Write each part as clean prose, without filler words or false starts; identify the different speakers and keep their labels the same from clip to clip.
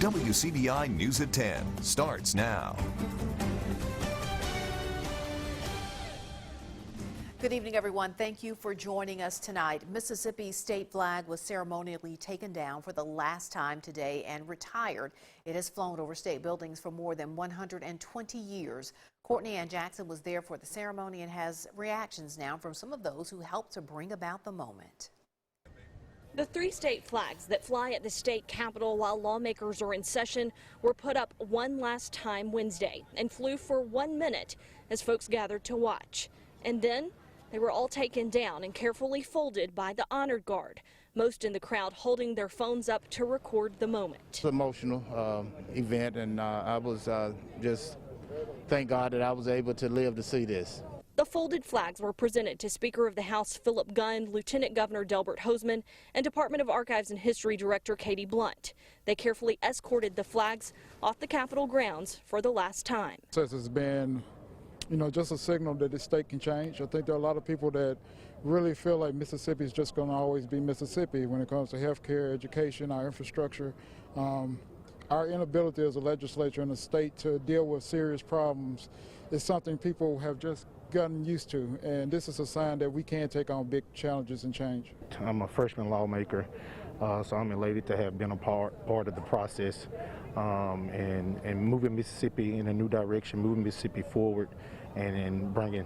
Speaker 1: WCBI News at 10 starts now.
Speaker 2: Good evening, everyone. Thank you for joining us tonight. Mississippi's state flag was ceremonially taken down for the last time today and retired. It has flown over state buildings for more than 120 years. Courtney Ann Jackson was there for the ceremony and has reactions now from some of those who helped to bring about the moment.
Speaker 3: The three state flags that fly at the state capitol while lawmakers are in session were put up one last time Wednesday and flew for 1 minute as folks gathered to watch. And then they were all taken down and carefully folded by the honored guard, most in the crowd holding their phones up to record the moment.
Speaker 4: It's an emotional event, and I was just thank God that I was able to live to see this.
Speaker 3: The folded flags were presented to Speaker of the House Philip Gunn, Lieutenant Governor Delbert Hosemann, and Department of Archives and History Director Katie Blunt. They carefully escorted the flags off the Capitol grounds for the last time.
Speaker 5: This has been, just a signal that the state can change. I think there are a lot of people that really feel like Mississippi is just going to always be Mississippi when it comes to health care, education, our infrastructure. Our inability as a legislature and a state to deal with serious problems is something people have just gotten used to, and this is a sign that we can take on big challenges and change.
Speaker 4: I'm a freshman lawmaker, so I'm elated to have been a part of the process and moving Mississippi in a new direction, moving Mississippi forward, and bringing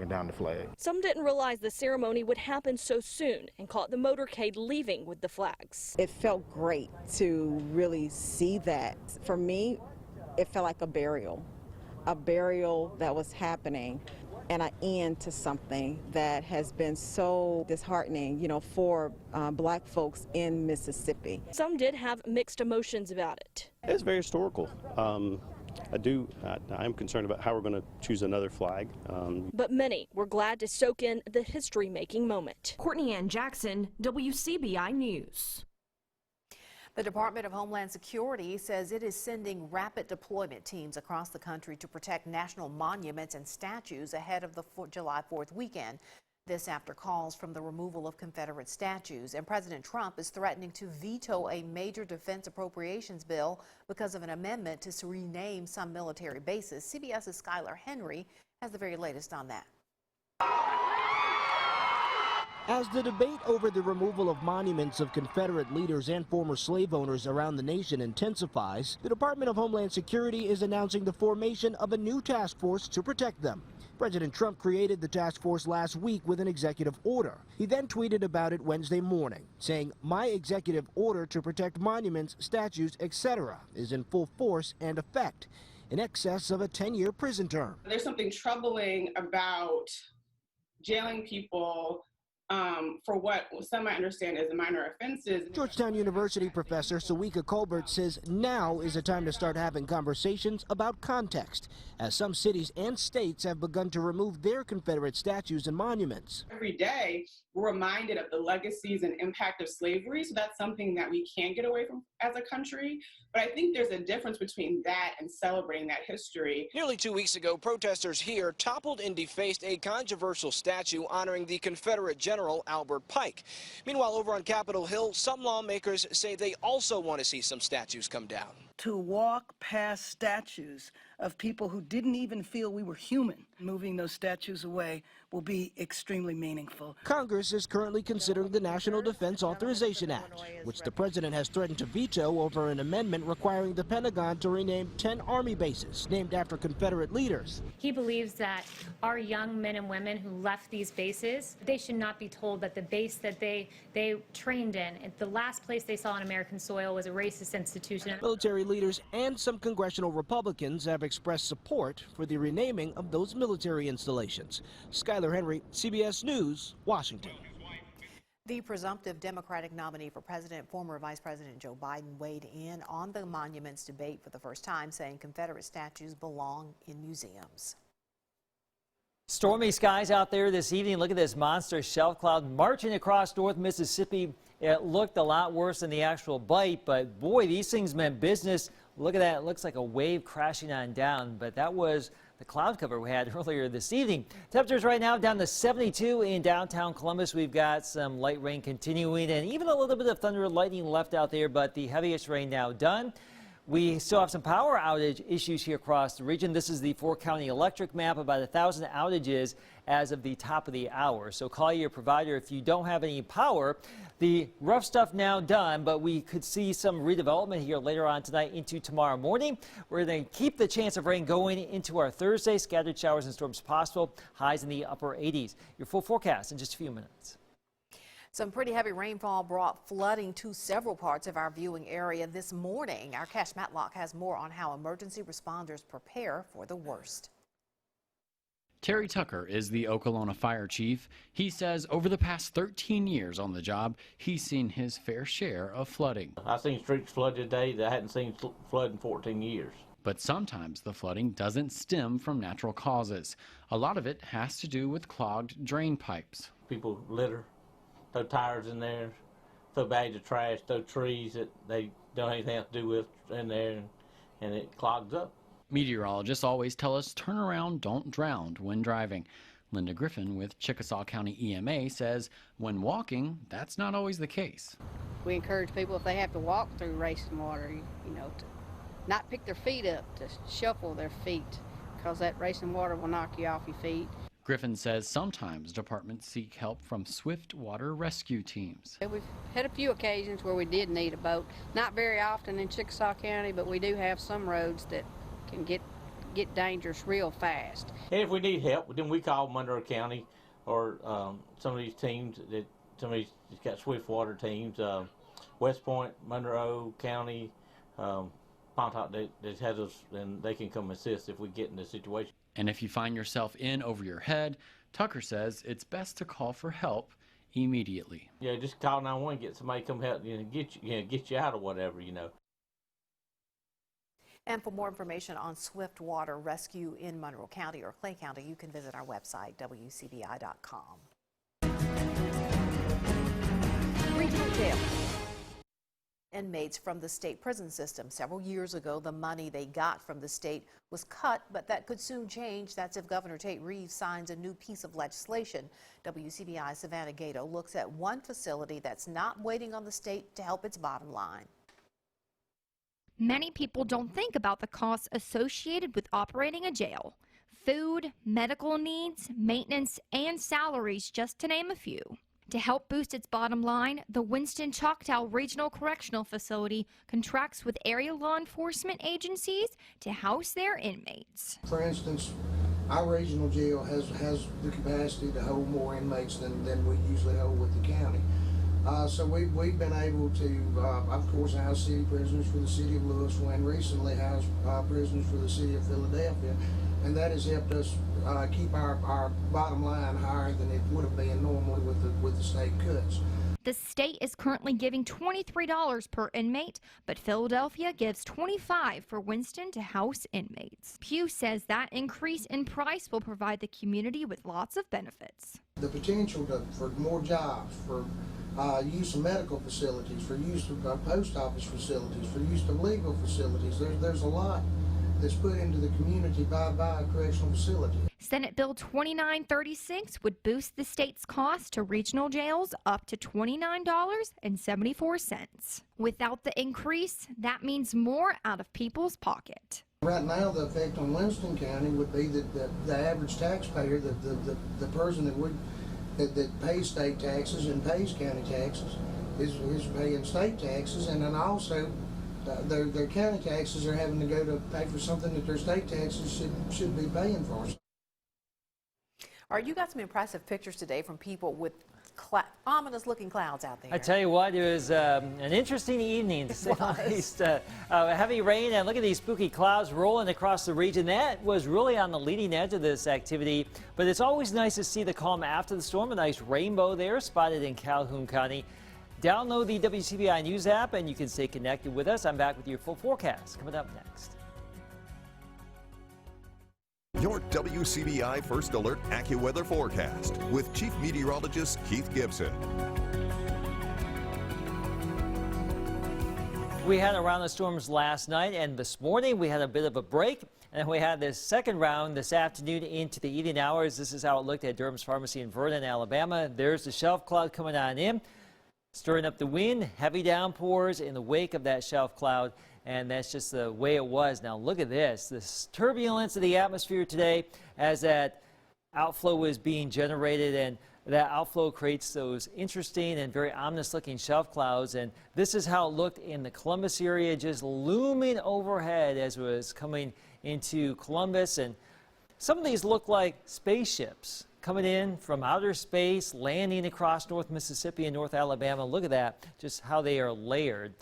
Speaker 4: down the flag.
Speaker 3: Some didn't realize the ceremony would happen so soon and caught the motorcade leaving with the flags.
Speaker 6: It felt great to really see that. For me, it felt like a burial that was happening, and an end to something that has been so disheartening, for black folks in Mississippi.
Speaker 3: Some did have mixed emotions about it.
Speaker 7: It's very historical. I'm concerned about how we're going to choose another flag.
Speaker 3: But many were glad to soak in the history-making moment.
Speaker 8: Courtney Ann Jackson, WCBI News.
Speaker 2: The Department of Homeland Security says it is sending rapid deployment teams across the country to protect national monuments and statues ahead of the July 4th weekend. This after calls from the removal of Confederate statues. And President Trump is threatening to veto a major defense appropriations bill because of an amendment to rename some military bases. CBS's Skylar Henry has the very latest on that.
Speaker 9: As the debate over the removal of monuments of Confederate leaders and former slave owners around the nation intensifies, the Department of Homeland Security is announcing the formation of a new task force to protect them. President Trump created the task force last week with an executive order. He then tweeted about it Wednesday morning, saying, "My executive order to protect monuments, statues, etc. is in full force and effect, in excess of a 10-year prison term."
Speaker 10: There's something troubling about jailing people for what some might understand as minor offenses.
Speaker 9: Georgetown University professor Sawika Colbert says now is a time to start having conversations about context, as some cities and states have begun to remove their Confederate statues and monuments.
Speaker 10: Every day, we're reminded of the legacies and impact of slavery, so that's something that we can't get away from as a country. But I think there's a difference between that and celebrating that history.
Speaker 11: Nearly 2 weeks ago, protesters here toppled and defaced a controversial statue honoring the Confederate General Albert Pike. Meanwhile, over on Capitol Hill, some lawmakers say they also want to see some statues come down.
Speaker 12: To walk past statues of people who didn't even feel we were human, moving those statues away will be extremely meaningful.
Speaker 9: Congress is currently considering the National Defense Authorization Act, which the president has threatened to veto over an amendment requiring the Pentagon to rename 10 Army bases named after Confederate leaders.
Speaker 13: He believes that our young men and women who left these bases, they should not be told that the base that they trained in, the last place they saw on American soil, was a racist institution.
Speaker 9: Military leaders and some congressional Republicans have expressed support for the renaming of those military installations. Skylar Henry, CBS News, Washington.
Speaker 2: The presumptive Democratic nominee for president, former Vice President Joe Biden, weighed in on the monuments debate for the first time, saying Confederate statues belong in museums.
Speaker 14: Stormy skies out there this evening. Look at this monster shelf cloud marching across North Mississippi. It looked a lot worse than the actual bite, but boy, these things meant business. Look at that. It looks like a wave crashing on down, but that was the cloud cover we had earlier this evening. Temperatures right now down to 72 in downtown Columbus. We've got some light rain continuing and even a little bit of thunder and lightning left out there, but the heaviest rain now done. We still have some power outage issues here across the region. This is the 4-county electric map, about 1,000 outages as of the top of the hour. So call your provider if you don't have any power. The rough stuff now done, but we could see some redevelopment here later on tonight into tomorrow morning. We're going to keep the chance of rain going into our Thursday. Scattered showers and storms possible. Highs in the upper 80s. Your full forecast in just a few minutes.
Speaker 2: Some pretty heavy rainfall brought flooding to several parts of our viewing area this morning. Our Cash Matlock has more on how emergency responders prepare for the worst.
Speaker 15: Terry Tucker is the Okolona fire chief. He says over the past 13 years on the job, he's seen his fair share of flooding.
Speaker 16: I've seen streets flood today that I hadn't seen flood in 14 years.
Speaker 15: But sometimes the flooding doesn't stem from natural causes. A lot of it has to do with clogged drain pipes.
Speaker 16: People litter, throw tires in there, throw bags of trash, throw trees that they don't have anything to do with in there, and it clogs up.
Speaker 15: Meteorologists always tell us turn around, don't drown when driving. Linda Griffin with Chickasaw County EMA says when walking, that's not always the case.
Speaker 17: We encourage people, if they have to walk through racing water, you know, to not pick their feet up, to shuffle their feet, because that racing water will knock you off your feet.
Speaker 15: Griffin says sometimes departments seek help from swift water rescue teams.
Speaker 17: We've had a few occasions where we did need a boat. Not very often in Chickasaw County, but we do have some roads that can get dangerous real fast.
Speaker 16: And if we need help, then we call Monroe County or some of these teams that somebody's got swift water teams. West Point, Monroe County, Pontotoc that has us, and they can come assist if we get in this situation.
Speaker 15: And if you find yourself in over your head, Tucker says it's best to call for help immediately.
Speaker 16: Yeah, just call 911, get somebody to come help you and get you out or whatever,
Speaker 2: And for more information on swift water rescue in Monroe County or Clay County, you can visit our website, wcbi.com. Regional jail. Inmates from the state prison system. Several years ago, the money they got from the state was cut, but that could soon change. That's if Governor Tate Reeves signs a new piece of legislation. WCBI's Savannah Gato looks at one facility that's not waiting on the state to help its bottom line.
Speaker 18: Many people don't think about the costs associated with operating a jail. Food, medical needs, maintenance, and salaries, just to name a few. To help boost its bottom line, the Winston Choctaw Regional Correctional Facility contracts with area law enforcement agencies to house their inmates.
Speaker 19: For instance, our regional jail has the capacity to hold more inmates than we usually hold with the county. So we've been able to, of course, house city prisoners for the city of Louisville and recently house prisoners for the city of Philadelphia. And that has helped us keep our bottom line higher than it would have been normally with the state cuts.
Speaker 18: The state is currently giving $23 per inmate, but Philadelphia gives $25 for Winston to house inmates. Pugh says that increase in price will provide the community with lots of benefits.
Speaker 19: The potential for more jobs, for use of medical facilities, for use of post office facilities, for use of legal facilities. There's a lot that's put into the community by a correctional facility.
Speaker 18: Senate Bill 2936 would boost the state's cost to regional jails up to $29.74. Without the increase, that means more out of people's pocket.
Speaker 19: Right now, the effect on Winston County would be that the average taxpayer, the person that pays state taxes and pays county taxes, is paying state taxes, and then also their county taxes are having to go to pay for something that their state taxes should be paying for.
Speaker 2: All right, you got some impressive pictures today from people with ominous-looking clouds out there.
Speaker 14: I tell you what, it was an interesting evening, to say the least. Heavy rain, and look at these spooky clouds rolling across the region. That was really on the leading edge of this activity, but it's always nice to see the calm after the storm. A nice rainbow there spotted in Calhoun County. Download the WCBI News app, and you can stay connected with us. I'm back with your full forecast coming up next.
Speaker 1: Your WCBI First Alert AccuWeather forecast with Chief Meteorologist Keith Gibson.
Speaker 14: We had a round of storms last night, and this morning we had a bit of a break, and we had this second round this afternoon into the evening hours. This is how it looked at Durham's Pharmacy in Vernon, Alabama. There's the shelf cloud coming on in. Stirring up the wind, heavy downpours in the wake of that shelf cloud, and that's just the way it was. Now look at this turbulence of the atmosphere today as that outflow is being generated, and that outflow creates those interesting and very ominous looking shelf clouds. And this is how it looked in the Columbus area, just looming overhead as it was coming into Columbus. And some of these look like spaceships coming in from outer space, landing across North Mississippi and North Alabama. Look at that, just how they are layered.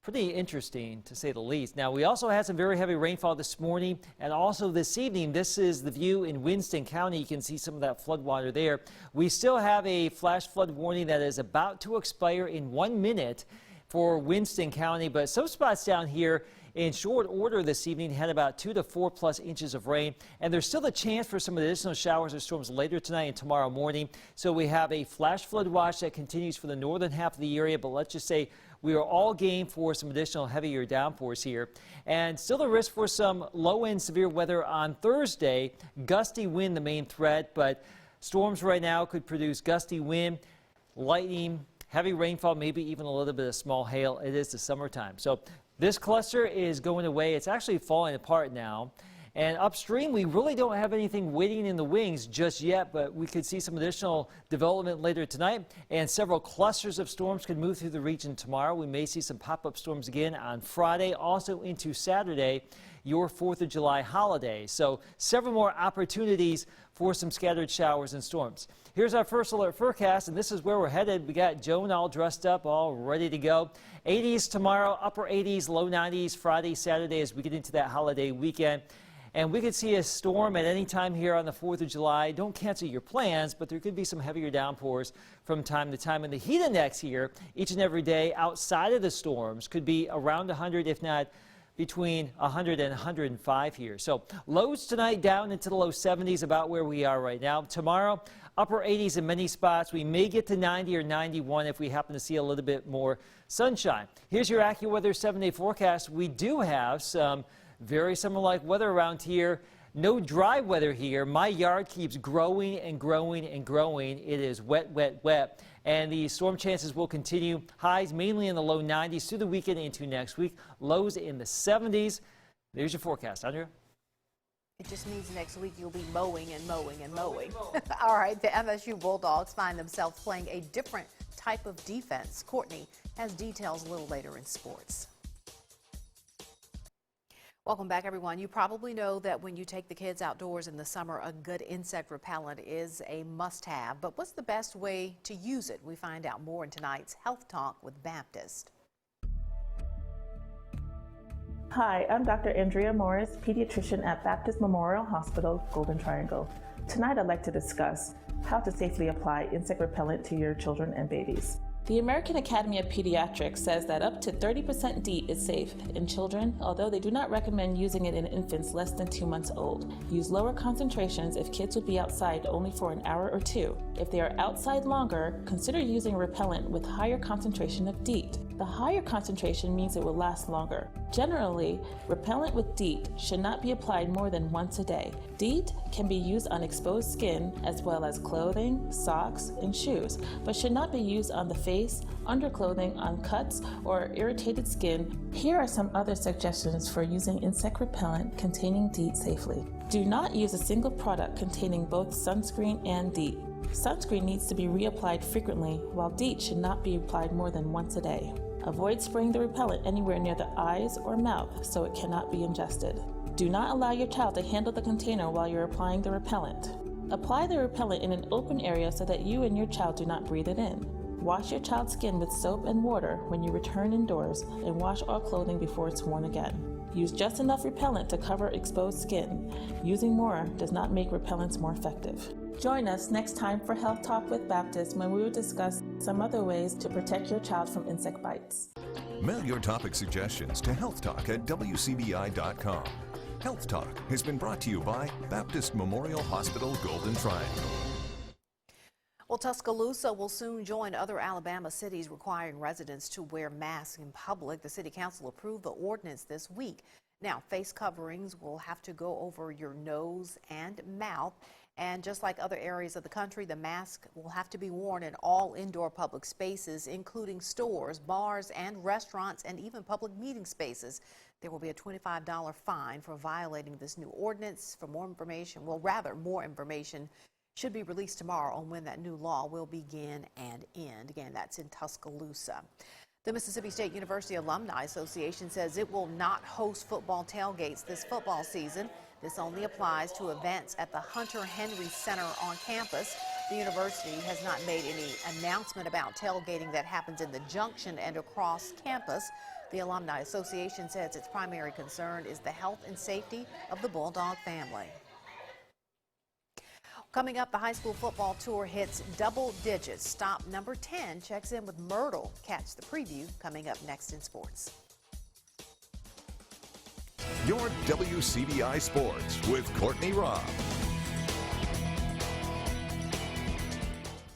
Speaker 14: Pretty interesting, to say the least. Now, we also had some very heavy rainfall this morning and also this evening. This is the view in Winston County. You can see some of that floodwater there. We still have a flash flood warning that is about to expire in 1 minute for Winston County, but some spots down here in short order this evening had about 2 to 4+ inches of rain, and there's still a chance for some additional showers or storms later tonight and tomorrow morning. So we have a flash flood watch that continues for the northern half of the area, but let's just say we are all game for some additional heavier downpours here. And still the risk for some low-end severe weather on Thursday. Gusty wind the main threat, but storms right now could produce gusty wind, lightning, heavy rainfall, maybe even a little bit of small hail. It is the summertime. So this cluster is going away. It's actually falling apart now. And upstream, we really don't have anything waiting in the wings just yet, but we could see some additional development later tonight. And several clusters of storms could move through the region tomorrow. We may see some pop-up storms again on Friday, also into Saturday, your 4th of July holiday. So several more opportunities for some scattered showers and storms. Here's our first alert forecast, and this is where we're headed. We got Joan all dressed up, all ready to go. 80s tomorrow, upper 80s, low 90s Friday, Saturday as we get into that holiday weekend. And we could see a storm at any time here on the 4th of July. Don't cancel your plans, but there could be some heavier downpours from time to time. And the heat index here each and every day outside of the storms could be around 100, if not between 100 and 105 here. So lows tonight down into the low 70s, about where we are right now. Tomorrow, upper 80s in many spots. We may get to 90 or 91 if we happen to see a little bit more sunshine. Here's your AccuWeather 7-day forecast. We do have some very summer-like weather around here. No dry weather here. My yard keeps growing and growing and growing. It is wet, wet, wet. And the storm chances will continue. Highs mainly in the low 90s through the weekend into next week. Lows in the 70s. There's your forecast. Andrea?
Speaker 2: It just means next week you'll be mowing and mowing and mowing. All right, the MSU Bulldogs find themselves playing a different type of defense. Courtney has details a little later in sports. Welcome back, everyone. You probably know that when you take the kids outdoors in the summer, a good insect repellent is a must-have. But what's the best way to use it? We find out more in tonight's Health Talk with Baptist.
Speaker 20: Hi, I'm Dr. Andrea Morris, pediatrician at Baptist Memorial Hospital, Golden Triangle. Tonight I'd like to discuss how to safely apply insect repellent to your children and babies. The American Academy of Pediatrics says that up to 30% DEET is safe in children, although they do not recommend using it in infants less than 2 months old. Use lower concentrations if kids would be outside only for an hour or two. If they are outside longer, consider using repellent with higher concentration of DEET. The higher concentration means it will last longer. Generally, repellent with DEET should not be applied more than once a day. DEET can be used on exposed skin as well as clothing, socks, and shoes, but should not be used on the face, underclothing, on cuts, or irritated skin. Here are some other suggestions for using insect repellent containing DEET safely. Do not use a single product containing both sunscreen and DEET. Sunscreen needs to be reapplied frequently, while DEET should not be applied more than once a day. Avoid spraying the repellent anywhere near the eyes or mouth so it cannot be ingested. Do not allow your child to handle the container while you're applying the repellent. Apply the repellent in an open area so that you and your child do not breathe it in. Wash your child's skin with soap and water when you return indoors, and wash all clothing before it's worn again. Use just enough repellent to cover exposed skin. Using more does not make repellents more effective. Join us next time for Health Talk with Baptist, when we will discuss some other ways to protect your child from insect bites.
Speaker 1: Mail your topic suggestions to healthtalk@wcbi.com. Health Talk has been brought to you by Baptist Memorial Hospital, Golden Triangle.
Speaker 2: Well, Tuscaloosa will soon join other Alabama cities requiring residents to wear masks in public. The city council approved the ordinance this week. Now, face coverings will have to go over your nose and mouth, And just like other areas of the country, the mask will have to be worn in all indoor public spaces, including stores, bars, and restaurants, and even public meeting spaces. There will be a $25 fine for violating this new ordinance. For more information, more information should be released tomorrow on when that new law will begin and end. Again, that's in Tuscaloosa. The Mississippi State University Alumni Association says it will not host football tailgates this football season. This only applies to events at the Hunter Henry Center on campus. The university has not made any announcement about tailgating that happens in the Junction and across campus. The Alumni Association says its primary concern is the health and safety of the Bulldog family. Coming up, the high school football tour hits double digits. Stop number 10 checks in with Myrtle. Catch the preview coming up next in sports.
Speaker 1: Your WCBI Sports with Courtney Robb.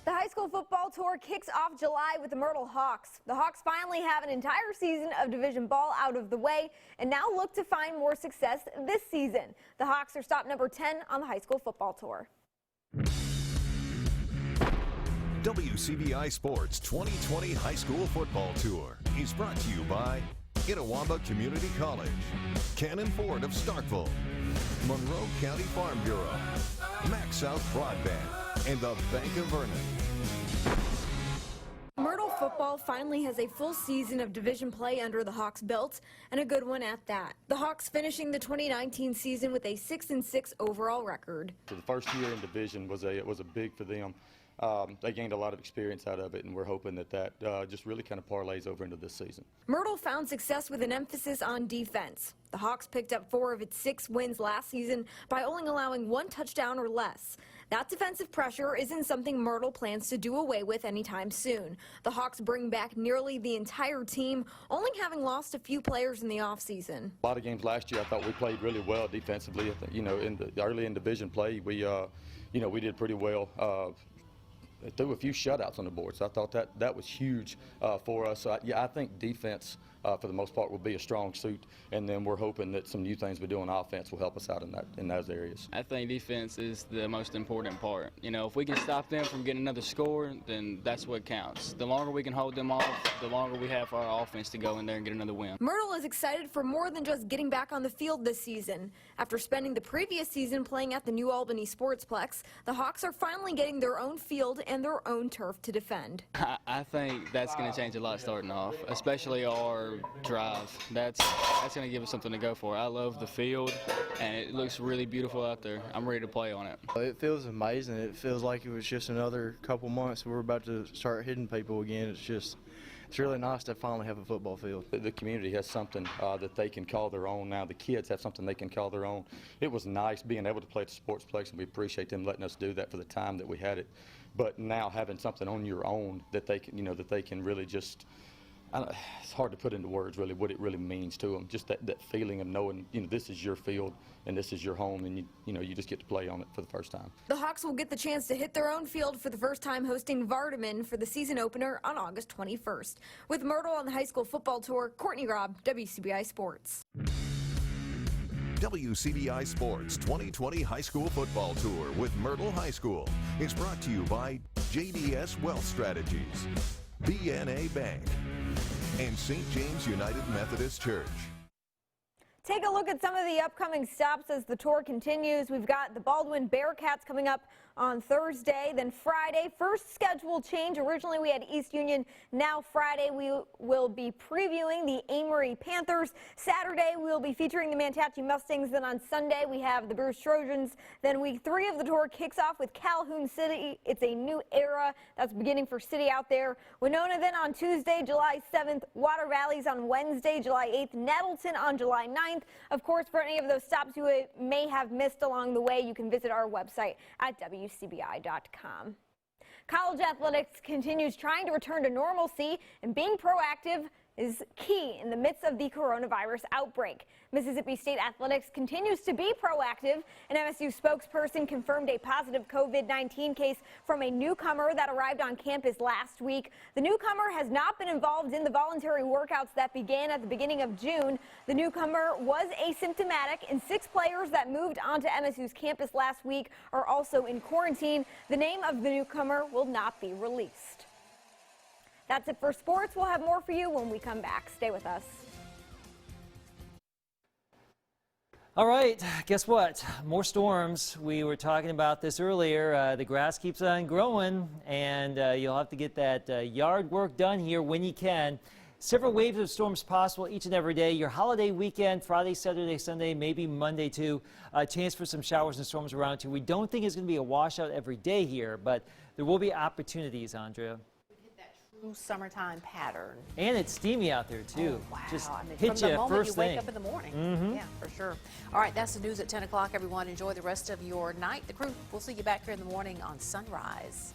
Speaker 21: The high school football tour kicks off July with the Myrtle Hawks. The Hawks finally have an entire season of division ball out of the way and now look to find more success this season. The Hawks are stop number 10 on the high school football tour.
Speaker 1: WCBI Sports 2020 High School Football Tour is brought to you by Itawamba Community College, Cannon Ford of Starkville, Monroe County Farm Bureau, Max South Broadband, and the Bank of Vernon.
Speaker 21: Myrtle football finally has a full season of division play under the Hawks' belt, and a good one at that. The Hawks finishing the 2019 season with a 6-6 overall record.
Speaker 22: So the first year in division was a big for them. They gained a lot of experience out of it, and we're hoping that just really kind of parlays over into this season.
Speaker 21: Myrtle found success with an emphasis on defense. The Hawks picked up 4 of its 6 wins last season by only allowing 1 touchdown or less. That defensive pressure isn't something Myrtle plans to do away with anytime soon. The Hawks bring back nearly the entire team, only having lost a few players in the offseason.
Speaker 22: A lot of games last year I thought we played really well defensively. Early in division play, we did pretty well. Threw a few shutouts on the board, so I thought that was huge for us. So I think defense, for the most part, will be a strong suit, and then we're hoping that some new things we do on offense will help us out in those areas.
Speaker 23: I think defense is the most important part. If we can stop them from getting another score, then that's what counts. The longer we can hold them off, the longer we have for our offense to go in there and get another win.
Speaker 21: Myrtle is excited for more than just getting back on the field this season. After spending the previous season playing at the New Albany Sportsplex, the Hawks are finally getting their own field and their own turf to defend.
Speaker 23: I think that's going to change a lot starting off, especially our drive. That's going to give us something to go for. I love the field, and it looks really beautiful out there. I'm ready to play on it.
Speaker 24: It feels amazing. It feels like it was just another couple months. We're about to start hitting people again. It's really nice to finally have a football field.
Speaker 22: The community has something that they can call their own now. The kids have something they can call their own. It was nice being able to play at the Sportsplex, and we appreciate them letting us do that for the time that we had it. But now having something on your own that they can really just, it's hard to put into words really what it really means to them. Just that feeling of knowing, this is your field and this is your home, and you just get to play on it for the first time.
Speaker 21: The Hawks will get the chance to hit their own field for the first time, hosting Vardaman for the season opener on August 21st. With Myrtle on the high school football tour, Courtney Robb, WCBI Sports.
Speaker 1: WCBI Sports 2020 High School Football Tour with Myrtle High School is brought to you by JDS Wealth Strategies, BNA Bank, and St. James United Methodist Church.
Speaker 21: Take a look at some of the upcoming stops as the tour continues. We've got the Baldwin Bearcats coming up on Thursday, then Friday. First schedule change. Originally we had East Union. Now Friday we will be previewing the Amory Panthers. Saturday we will be featuring the Manatee Mustangs. Then on Sunday we have the Bruce Trojans. Then week 3 of the tour kicks off with Calhoun City. It's a new era that's beginning for City out there. Winona then on Tuesday, July 7th. Water Valley's on Wednesday, July 8th. Nettleton on July 9th. Of course, for any of those stops you may have missed along the way, you can visit our website at WCBI.com. College athletics continues trying to return to normalcy, and being proactive is key in the midst of the coronavirus outbreak. Mississippi State Athletics continues to be proactive. An MSU spokesperson confirmed a positive COVID-19 case from a newcomer that arrived on campus last week. The newcomer has not been involved in the voluntary workouts that began at the beginning of June. The newcomer was asymptomatic, and 6 players that moved onto MSU's campus last week are also in quarantine. The name of the newcomer will not be released. That's it for sports. We'll have more for you when we come back. Stay with us.
Speaker 14: All right, guess what? More storms. We were talking about this earlier. The grass keeps on growing, and you'll have to get that yard work done here when you can. Several waves of storms possible each and every day. Your holiday weekend, Friday, Saturday, Sunday, maybe Monday too. A chance for some showers and storms around too. We don't think it's going to be a washout every day here, but there will be opportunities, Andrea.
Speaker 2: Summertime pattern.
Speaker 14: And it's steamy out there too.
Speaker 2: Oh, wow.
Speaker 14: Just
Speaker 2: I mean,
Speaker 14: hit
Speaker 2: from
Speaker 14: you
Speaker 2: the moment
Speaker 14: first
Speaker 2: you
Speaker 14: thing.
Speaker 2: wake up in the morning.
Speaker 14: Mm-hmm.
Speaker 2: Yeah, for sure. All right, that's the news at 10 o'clock. Everyone, enjoy the rest of your night. The crew, we'll see you back here in the morning on Sunrise.